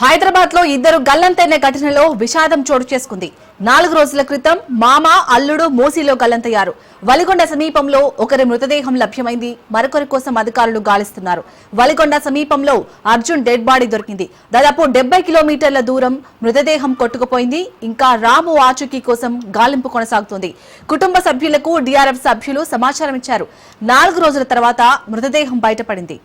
హైదరాబాద్ లో ఇద్దరు గల్లంతైన ఘటనలో విషాదం చోటు చేసుకుంది. 4 రోజుల క్రితం మామ అల్లుడు మూసీలో గల్లంతయ్యారు. వలిగొండ సమీపంలో ఒకరి మృతదేహం లభ్యమైంది. మరొకరి కోసం అధికారులు గాలిస్తున్నారు. వలిగొండ సమీపంలో అర్జున్ డెడ్ బాడీ దొరికింది. దాదాపు 70 కిలోమీటర్ల దూరం మృతదేహం కొట్టుకుపోయింది. ఇంకా రాము ఆచూకీ కోసం గాలింపు కొనసాగుతోంది. కుటుంబ సభ్యులకు డీఆర్ఎఫ్ సభ్యులు సమాచారం ఇచ్చారు. 4 రోజుల తర్వాత మృతదేహం బయటపడింది.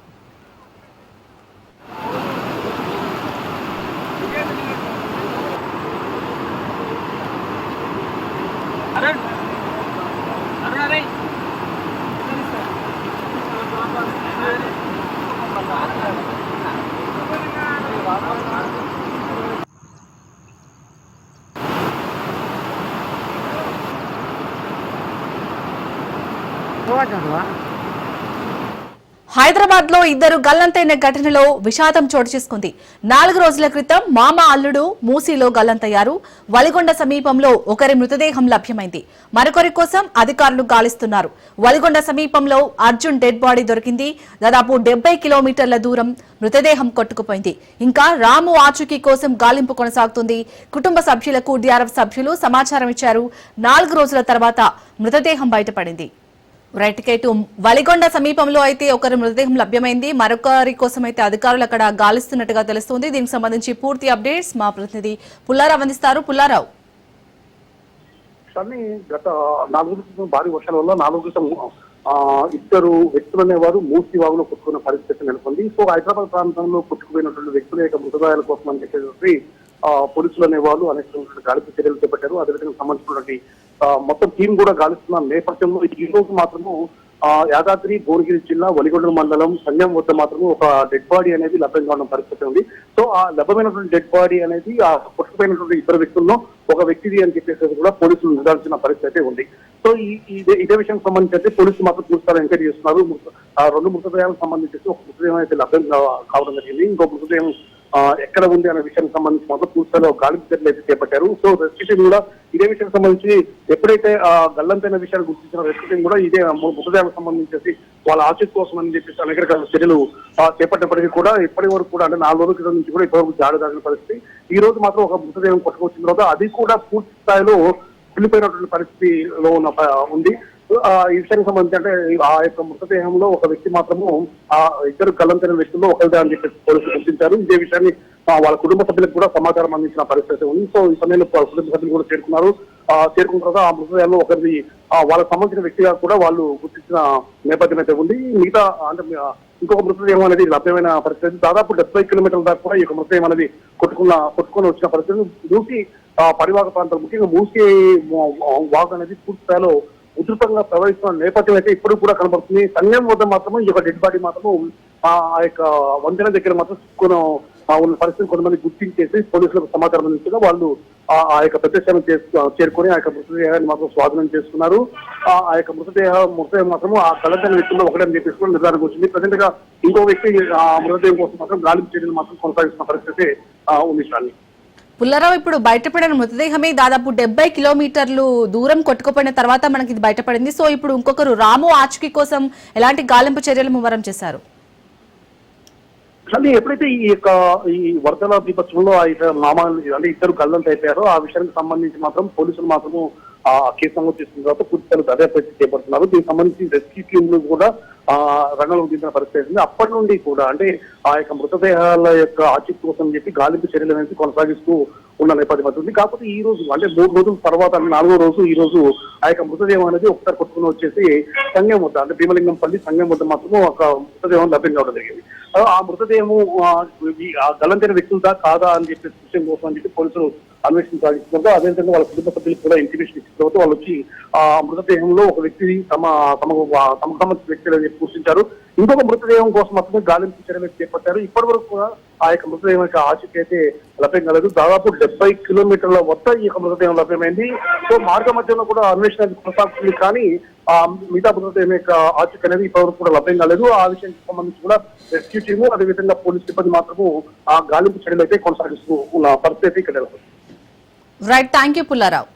హైదరాబాద్ లో ఇద్దరు గల్లంతైన ఘటనలో విషాదం చోటు చేసుకుంది. 4 రోజుల క్రితం మామ అల్లుడు మూసీలో గల్లంతయ్యారు. వలిగొండ సమీపంలో ఒకరి మృతదేహం లభ్యమైంది. మరొకరి కోసం అధికారులు గాలిస్తున్నారు. వలిగొండ సమీపంలో అర్జున్ డెడ్ బాడీ దొరికింది. దాదాపు 70 కిలోమీటర్ల దూరం మృతదేహం కొట్టుకుపోయింది. ఇంకా రాము ఆచూకీ కోసం గాలింపు కొనసాగుతుంది. కుటుంబ సభ్యులకు డీఆర్ఎఫ్ సభ్యులు సమాచారం ఇచ్చారు. 4 రోజుల తర్వాత మృతదేహం బయటపడింది. రైట్ కేటు వలిగొండ సమీపంలో అయితే ఒకరి మృతదేహం లభ్యమైంది. మరొకరి కోసం అయితే అధికారులు అక్కడ గాలిస్తున్నట్టుగా తెలుస్తుంది. దీనికి సంబంధించి పూర్తి అప్డేట్స్ మా ప్రతినిధి పుల్లారావు అందిస్తారు. పుల్లారావు, గత 4 రోజుల భారీ వర్షాల వల్ల 4 క్రితం ఇద్దరు వ్యక్తులు అనేవారు మూసీ వాగులో కొట్టుకున్న పరిస్థితి నెలకొంది. సో హైదరాబాద్ ప్రాంతంలో కొట్టుకుపోయినటువంటి వ్యక్తుల యొక్క మృతదేహాల కోసం అని చెప్పేసి పోలీసులు అనేవాళ్ళు అనేక గాలింపు చర్యలు చేపట్టారు. అదేవిధంగా సంబంధించినటువంటి మొత్తం టీం కూడా గాలిస్తున్న నేపథ్యంలో ఈ రోజు మాత్రము యాదాద్రి భువనగిరి జిల్లా వలిగొండ మండలం సంజం వద్ద మాత్రము ఒక డెడ్ బాడీ అనేది లభ్యంగా ఉన్న పరిస్థితి ఉంది. సో ఆ లభ్యమైనటువంటి డెడ్ బాడీ అనేది ఆ కొట్టుకుపోయినటువంటి ఇద్దరు వ్యక్తుల్లో ఒక వ్యక్తిది అని చెప్పేసి కూడా పోలీసులు నిర్ధారించిన పరిస్థితి అయితే ఉంది. సో ఇదే విషయం సంబంధించి అయితే పోలీసులు మాత్రం పూర్తిగా ఎంక్వైరీ చేస్తున్నారు. 2 మృతదేహాలకు సంబంధించి ఒక మృతదేహం అయితే లభ్యం కావడం జరిగింది. ఇంకో మృతదేహం ఎక్కడ ఉంది అనే విషయానికి సంబంధించి మాత్రం పూర్తిగా గాలింపు చర్యలు అయితే చేపట్టారు. సో రెస్క్యూ టీం కూడా ఇదే విషయానికి సంబంధించి ఎప్పుడైతే గల్లంతైన విషయాన్ని గుర్తించిన రెస్క్యూ టీం కూడా ఇదే మృతదేహాలకు సంబంధించేసి వాళ్ళ ఆచూకీ కోసం అని చెప్పేసి అనేక రకాల చర్యలు చేపట్టినప్పటికీ కూడా ఇప్పటి వరకు కూడా అంటే 4 రోజుల క్రితం నుంచి కూడా ఇప్పటివరకు జాడదాగిన పరిస్థితి. ఈ రోజు మాత్రం ఒక మృతదేహం కొట్టుకొచ్చిన తర్వాత అది కూడా పూర్తి స్థాయిలో వెళ్ళిపోయినటువంటి పరిస్థితిలో ఉంది. ఈ విషయానికి సంబంధించి అంటే ఆ యొక్క మృతదేహంలో ఒక వ్యక్తి మాత్రము ఆ ఇద్దరు గల్లంతైన వ్యక్తుల్లో ఒకరిదే అని చెప్పేసి పోలీసులు గుర్తించారు. ఇదే విషయాన్ని వాళ్ళ కుటుంబ సభ్యులకు కూడా సమాచారం అందించిన పరిస్థితి ఉంది. సో ఈ సమయంలో కుటుంబ సభ్యులు కూడా చేరుకున్న తర్వాత ఆ మృతదేహంలో ఒకరిది వాళ్ళకి సంబంధించిన వ్యక్తిగా కూడా వాళ్ళు గుర్తించిన నేపథ్యం అయితే ఉంది. మిగతా అంటే ఇంకొక మృతదేహం అనేది లభ్యమైన పరిస్థితి. దాదాపు 70 కిలోమీటర్ల దాకా కూడా ఈ యొక్క మృతదేహం అనేది కొట్టుకొని వచ్చిన పరిస్థితి. మూసి పరివాహక ప్రాంతాలు ముఖ్యంగా మూసి వాగు అనేది పూర్తి స్థాయిలో ఉధృతంగా ప్రవహిస్తున్న నేపథ్యం అయితే ఇప్పుడు కూడా కనబడుతుంది. సంజం వద్ద మాత్రము ఈ యొక్క డెడ్ బాడీ మాత్రము ఆ యొక్క వంతెన దగ్గర మాత్రం ఉన్న పరిస్థితిని కొంతమంది గుర్తించేసి పోలీసులకు సమాచారం అందించగా వాళ్ళు ఆ యొక్క ప్రదేశాన్ని చేరుకొని ఆ యొక్క మృతదేహాన్ని మాత్రం స్వాధీనం చేసుకున్నారు. ఆ యొక్క మృతదేహం మాత్రం ఆ గల్లంతైన వ్యక్తుల్లో ఒకటని చెప్పేసి కూడా నిర్ధారణకు వచ్చింది. ప్రజెంట్ గా ఇంకో వ్యక్తి ఆ మృతదేహం కోసం మాత్రం గాలింపు చర్యలు మాత్రం కొనసాగిస్తున్న పరిస్థితి ఉంది. శాలిని, పుల్లారావు, ఇప్పుడు బయటపడిన మృతదేహమే దాదాపు 70 కిలోమీటర్లు దూరం కొట్టుకుపోయిన తర్వాత మనకి ఇది బయటపడింది. సో ఇప్పుడు ఇంకొకరు రాము ఆచూకీ కోసం ఎలాంటి గాలింపు చర్యలు ముమ్మరం చేశారు? కానీ ఎప్పుడైతే ఈ వరదల దీపత్వంలో అంటే ఇద్దరు గల్లంత అయిపోయారో ఆ విషయానికి సంబంధించి మాత్రం పోలీసులు మాత్రము ఆ కేసు నమోదు చేసుకున్న తర్వాత పూర్తి దర్యాప్తు చేపడుతున్నారు. దీనికి సంబంధించి రెస్క్యూ టీంలు కూడా రంగంలోకి దించిన పరిస్థితి. అప్పటి నుండి కూడా అంటే ఆ యొక్క మృతదేహాల యొక్క ఆచూకీ కోసం చెప్పి గాలింపు చర్యలు అనేది కొనసాగిస్తూ ఉన్న నేపథ్యం అవుతుంది. కాకపోతే ఈ రోజు అంటే 3 రోజుల తర్వాత 4వ రోజు ఈ రోజు ఆ యొక్క మృతదేహం అనేది ఒకసారి కొట్టుకుని వచ్చేసి సంగం వద్ద అంటే భీమలింగంపల్లి సంగం వద్ద మాత్రం ఒక మృతదేహం లభ్యం కావడం జరిగింది. ఆ మృతదేహము గల్లంతైన వ్యక్తులదా కాదా అని చెప్పి విషయం కోసం అని చెప్పి పోలీసులు అన్వేషణ సాగిస్తున్నారు. అదేవిధంగా వాళ్ళ కుటుంబ సభ్యులకు కూడా ఇంటిమేషన్ ఇచ్చిన తర్వాత వాళ్ళు వచ్చి ఆ మృతదేహంలో ఒక వ్యక్తి తమకు సంబంధించిన వ్యక్తులు అని గుర్తించారు. ఇంకొక మృతదేహం కోసం మాత్రమే గాలింపు చర్యలు చేపట్టారు. ఇప్పటి వరకు కూడా ఆ యొక్క మృతదేహం యొక్క ఆచూకీ అయితే లభ్యం కాలేదు. దాదాపు 70 కిలోమీటర్ల వద్ద ఈ యొక్క మృతదేహం లభ్యమైంది. సో మార్గ మధ్యలో కూడా అన్వేషణ కొనసాగుతుంది. కానీ మిగతా మృతదేహం యొక్క ఆచూకీ అనేది ఇప్పటివరకు కూడా లభ్యం కాలేదు. ఆ విషయానికి సంబంధించి కూడా రెస్క్యూ టీము అదేవిధంగా పోలీస్ సిబ్బంది మాత్రము ఆ గాలింపు చర్యలు అయితే కొనసాగిస్తూ ఉన్న పరిస్థితి ఇక్కడ నెలకొంది. Right, thank you Pullarao.